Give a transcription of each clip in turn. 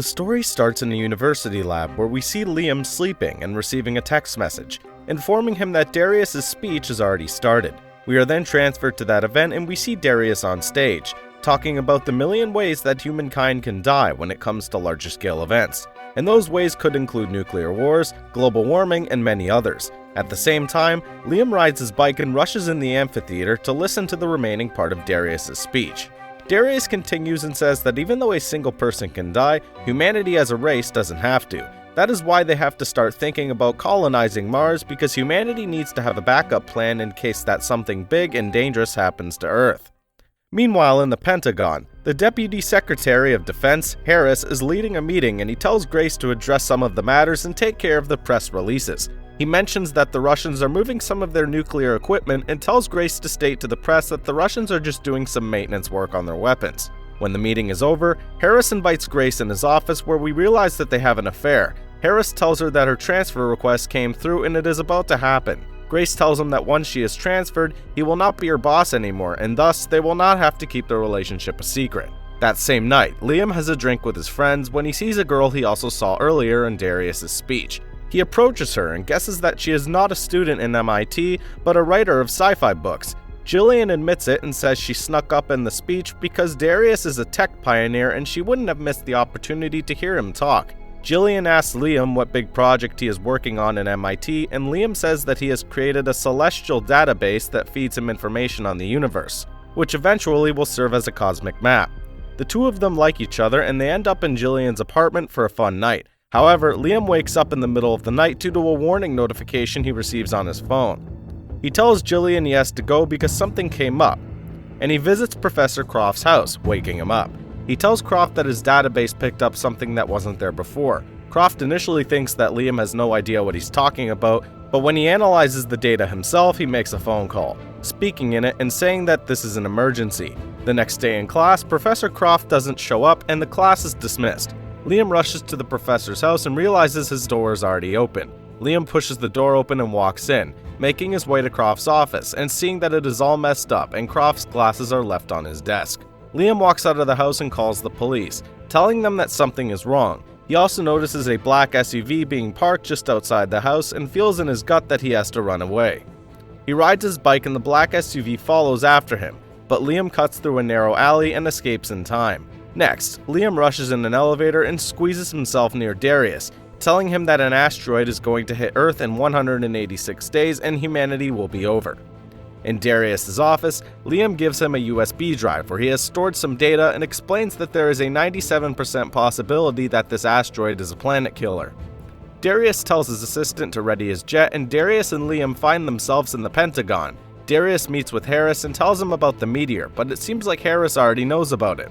The story starts in a university lab where we see Liam sleeping and receiving a text message, informing him that Darius' speech has already started. We are then transferred to that event and we see Darius on stage, talking about the million ways that humankind can die when it comes to larger scale events. And those ways could include nuclear wars, global warming, and many others. At the same time, Liam rides his bike and rushes in the amphitheater to listen to the remaining part of Darius' speech. Darius continues and says that even though a single person can die, humanity as a race doesn't have to. That is why they have to start thinking about colonizing Mars, because humanity needs to have a backup plan in case that something big and dangerous happens to Earth. Meanwhile, in the Pentagon, the Deputy Secretary of Defense, Harris, is leading a meeting and he tells Grace to address some of the matters and take care of the press releases. He mentions that the Russians are moving some of their nuclear equipment and tells Grace to state to the press that the Russians are just doing some maintenance work on their weapons. When the meeting is over, Harris invites Grace in his office where we realize that they have an affair. Harris tells her that her transfer request came through and it is about to happen. Grace tells him that once she is transferred, he will not be her boss anymore, and thus they will not have to keep their relationship a secret. That same night, Liam has a drink with his friends when he sees a girl he also saw earlier in Darius' speech. He approaches her and guesses that she is not a student in MIT, but a writer of sci-fi books. Jillian admits it and says she snuck up in the speech because Darius is a tech pioneer and she wouldn't have missed the opportunity to hear him talk. Jillian asks Liam what big project he is working on in MIT, and Liam says that he has created a celestial database that feeds him information on the universe, which eventually will serve as a cosmic map. The two of them like each other and they end up in Jillian's apartment for a fun night. However, Liam wakes up in the middle of the night due to a warning notification he receives on his phone. He tells Jillian he has to go because something came up, and he visits Professor Croft's house, waking him up. He tells Croft that his database picked up something that wasn't there before. Croft initially thinks that Liam has no idea what he's talking about, but when he analyzes the data himself, he makes a phone call, speaking in it and saying that this is an emergency. The next day in class, Professor Croft doesn't show up and the class is dismissed. Liam rushes to the professor's house and realizes his door is already open. Liam pushes the door open and walks in, making his way to Croft's office and seeing that it is all messed up and Croft's glasses are left on his desk. Liam walks out of the house and calls the police, telling them that something is wrong. He also notices a black SUV being parked just outside the house and feels in his gut that he has to run away. He rides his bike and the black SUV follows after him, but Liam cuts through a narrow alley and escapes in time. Next, Liam rushes in an elevator and squeezes himself near Darius, telling him that an asteroid is going to hit Earth in 186 days and humanity will be over. In Darius' office, Liam gives him a USB drive where he has stored some data and explains that there is a 97% possibility that this asteroid is a planet killer. Darius tells his assistant to ready his jet and Darius and Liam find themselves in the Pentagon. Darius meets with Harris and tells him about the meteor, but it seems like Harris already knows about it.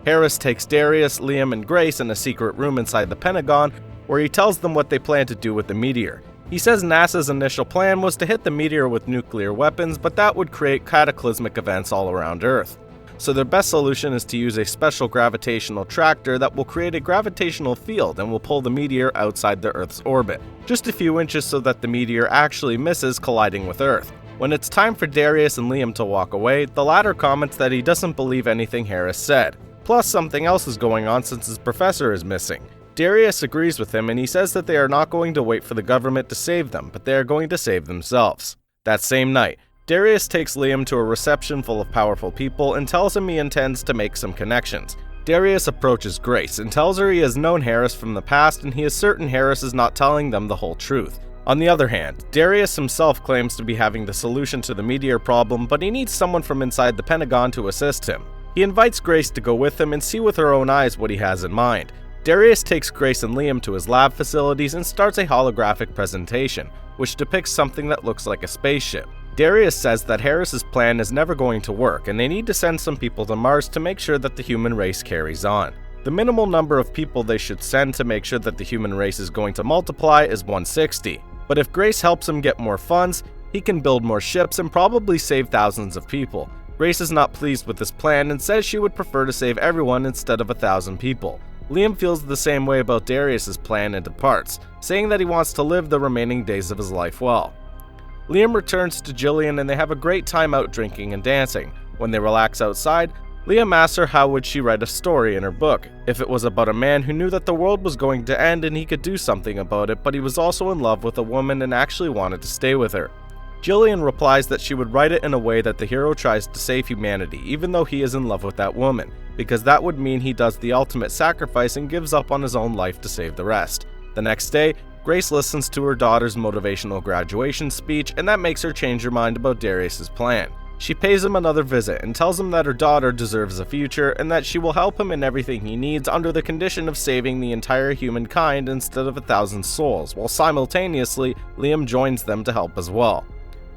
Harris takes Darius, Liam, and Grace in a secret room inside the Pentagon where he tells them what they plan to do with the meteor. He says NASA's initial plan was to hit the meteor with nuclear weapons, but that would create cataclysmic events all around Earth. So their best solution is to use a special gravitational tractor that will create a gravitational field and will pull the meteor outside the Earth's orbit, just a few inches so that the meteor actually misses colliding with Earth. When it's time for Darius and Liam to walk away, the latter comments that he doesn't believe anything Harris said. Plus, something else is going on since his professor is missing. Darius agrees with him and he says that they are not going to wait for the government to save them, but they are going to save themselves. That same night, Darius takes Liam to a reception full of powerful people and tells him he intends to make some connections. Darius approaches Grace and tells her he has known Harris from the past and he is certain Harris is not telling them the whole truth. On the other hand, Darius himself claims to be having the solution to the meteor problem, but he needs someone from inside the Pentagon to assist him. He invites Grace to go with him and see with her own eyes what he has in mind. Darius takes Grace and Liam to his lab facilities and starts a holographic presentation, which depicts something that looks like a spaceship. Darius says that Harris's plan is never going to work and they need to send some people to Mars to make sure that the human race carries on. The minimal number of people they should send to make sure that the human race is going to multiply is 160. But if Grace helps him get more funds, he can build more ships and probably save thousands of people. Grace is not pleased with this plan and says she would prefer to save everyone instead of 1,000 people. Liam feels the same way about Darius' plan and departs, saying that he wants to live the remaining days of his life well. Liam returns to Jillian and they have a great time out drinking and dancing. When they relax outside, Liam asks her how would she write a story in her book, if it was about a man who knew that the world was going to end and he could do something about it, but he was also in love with a woman and actually wanted to stay with her. Jillian replies that she would write it in a way that the hero tries to save humanity even though he is in love with that woman, because that would mean he does the ultimate sacrifice and gives up on his own life to save the rest. The next day, Grace listens to her daughter's motivational graduation speech, and that makes her change her mind about Darius's plan. She pays him another visit and tells him that her daughter deserves a future and that she will help him in everything he needs under the condition of saving the entire humankind instead of 1,000 souls, while simultaneously Liam joins them to help as well.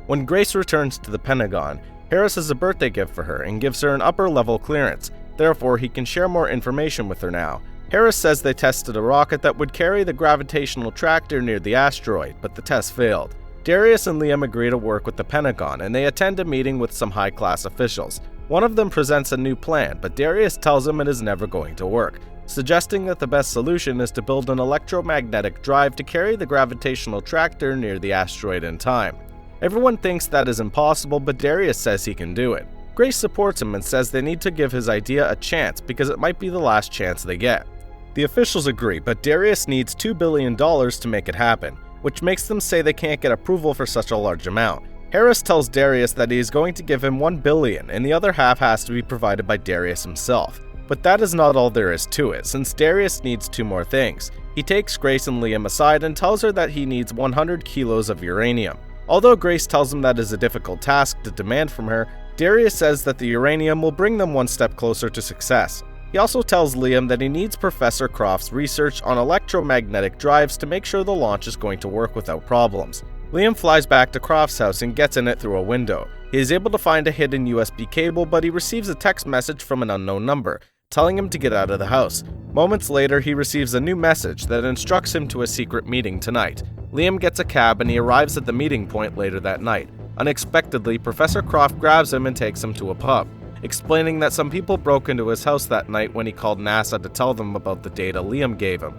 When Grace returns to the Pentagon, Harris has a birthday gift for her and gives her an upper-level clearance, therefore he can share more information with her now. Harris says they tested a rocket that would carry the gravitational tractor near the asteroid, but the test failed. Darius and Liam agree to work with the Pentagon, and they attend a meeting with some high-class officials. One of them presents a new plan, but Darius tells him it is never going to work, suggesting that the best solution is to build an electromagnetic drive to carry the gravitational tractor near the asteroid in time. Everyone thinks that is impossible, but Darius says he can do it. Grace supports him and says they need to give his idea a chance because it might be the last chance they get. The officials agree, but Darius needs $2 billion to make it happen, which makes them say they can't get approval for such a large amount. Harris tells Darius that he is going to give him $1 billion, and the other half has to be provided by Darius himself. But that is not all there is to it, since Darius needs two more things. He takes Grace and Liam aside and tells her that he needs 100 kilos of uranium. Although Grace tells him that is a difficult task to demand from her, Darius says that the uranium will bring them one step closer to success. He also tells Liam that he needs Professor Croft's research on electromagnetic drives to make sure the launch is going to work without problems. Liam flies back to Croft's house and gets in it through a window. He is able to find a hidden USB cable, but he receives a text message from an unknown number, telling him to get out of the house. Moments later, he receives a new message that instructs him to a secret meeting tonight. Liam gets a cab and he arrives at the meeting point later that night. Unexpectedly, Professor Croft grabs him and takes him to a pub, explaining that some people broke into his house that night when he called NASA to tell them about the data Liam gave him,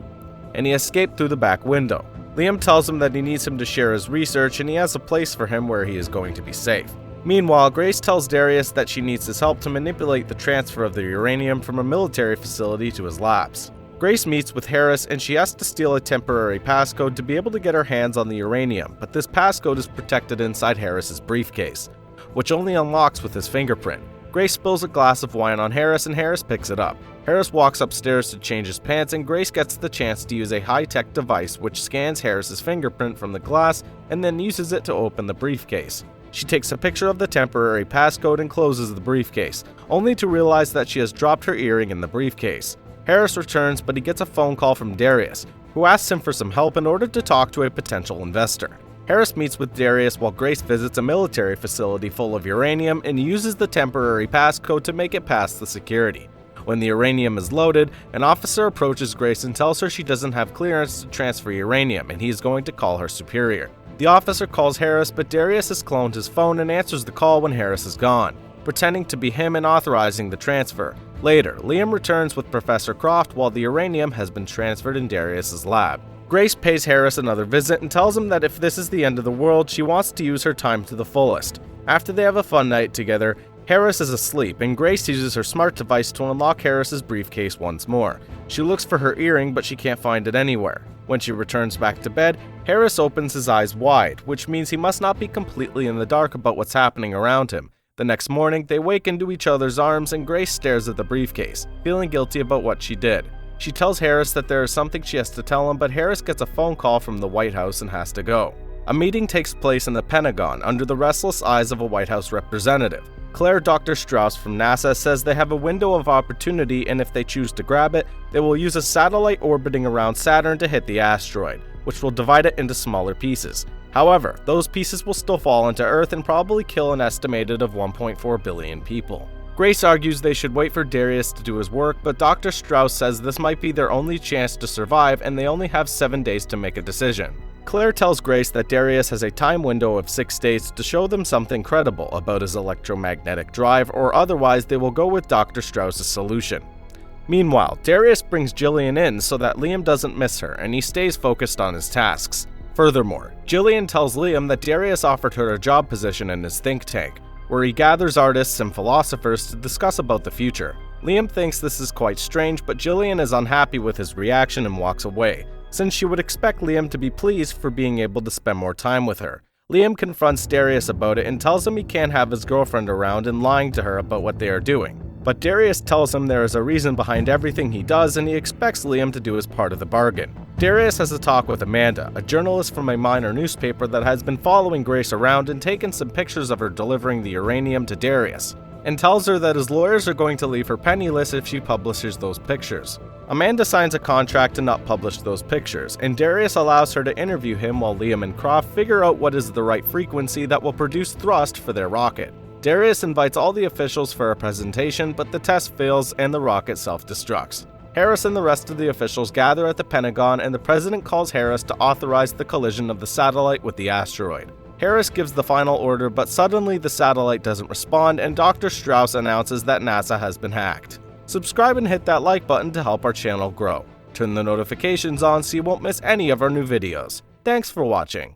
and he escaped through the back window. Liam tells him that he needs him to share his research and he has a place for him where he is going to be safe. Meanwhile, Grace tells Darius that she needs his help to manipulate the transfer of the uranium from a military facility to his labs. Grace meets with Harris and she has to steal a temporary passcode to be able to get her hands on the uranium, but this passcode is protected inside Harris's briefcase, which only unlocks with his fingerprint. Grace spills a glass of wine on Harris and Harris picks it up. Harris walks upstairs to change his pants and Grace gets the chance to use a high-tech device which scans Harris's fingerprint from the glass and then uses it to open the briefcase. She takes a picture of the temporary passcode and closes the briefcase, only to realize that she has dropped her earring in the briefcase. Harris returns, but he gets a phone call from Darius, who asks him for some help in order to talk to a potential investor. Harris meets with Darius while Grace visits a military facility full of uranium and uses the temporary passcode to make it past the security. When the uranium is loaded, an officer approaches Grace and tells her she doesn't have clearance to transfer uranium and he is going to call her superior. The officer calls Harris, but Darius has cloned his phone and answers the call when Harris is gone, pretending to be him and authorizing the transfer. Later, Liam returns with Professor Croft while the uranium has been transferred in Darius's lab. Grace pays Harris another visit and tells him that if this is the end of the world, she wants to use her time to the fullest. After they have a fun night together, Harris is asleep and Grace uses her smart device to unlock Harris's briefcase once more. She looks for her earring, but she can't find it anywhere. When she returns back to bed, Harris opens his eyes wide, which means he must not be completely in the dark about what's happening around him. The next morning, they wake into each other's arms and Grace stares at the briefcase, feeling guilty about what she did. She tells Harris that there is something she has to tell him, but Harris gets a phone call from the White House and has to go. A meeting takes place in the Pentagon under the restless eyes of a White House representative. Claire Dr. Strauss from NASA says they have a window of opportunity and if they choose to grab it, they will use a satellite orbiting around Saturn to hit the asteroid, which will divide it into smaller pieces. However, those pieces will still fall into Earth and probably kill an estimated of 1.4 billion people. Grace argues they should wait for Darius to do his work, but Dr. Strauss says this might be their only chance to survive and they only have 7 days to make a decision. Claire tells Grace that Darius has a time window of 6 days to show them something credible about his electromagnetic drive, or otherwise they will go with Dr. Strauss's solution. Meanwhile, Darius brings Jillian in so that Liam doesn't miss her and he stays focused on his tasks. Furthermore, Jillian tells Liam that Darius offered her a job position in his think tank, where he gathers artists and philosophers to discuss about the future. Liam thinks this is quite strange, but Jillian is unhappy with his reaction and walks away, since she would expect Liam to be pleased for being able to spend more time with her. Liam confronts Darius about it and tells him he can't have his girlfriend around and lying to her about what they are doing. But Darius tells him there is a reason behind everything he does and he expects Liam to do his part of the bargain. Darius has a talk with Amanda, a journalist from a minor newspaper that has been following Grace around and taken some pictures of her delivering the uranium to Darius, and tells her that his lawyers are going to leave her penniless if she publishes those pictures. Amanda signs a contract to not publish those pictures, and Darius allows her to interview him while Liam and Croft figure out what is the right frequency that will produce thrust for their rocket. Darius invites all the officials for a presentation, but the test fails and the rocket self-destructs. Harris and the rest of the officials gather at the Pentagon, and the president calls Harris to authorize the collision of the satellite with the asteroid. Harris gives the final order, but suddenly the satellite doesn't respond, and Dr. Strauss announces that NASA has been hacked. Subscribe and hit that like button to help our channel grow. Turn the notifications on so you won't miss any of our new videos. Thanks for watching.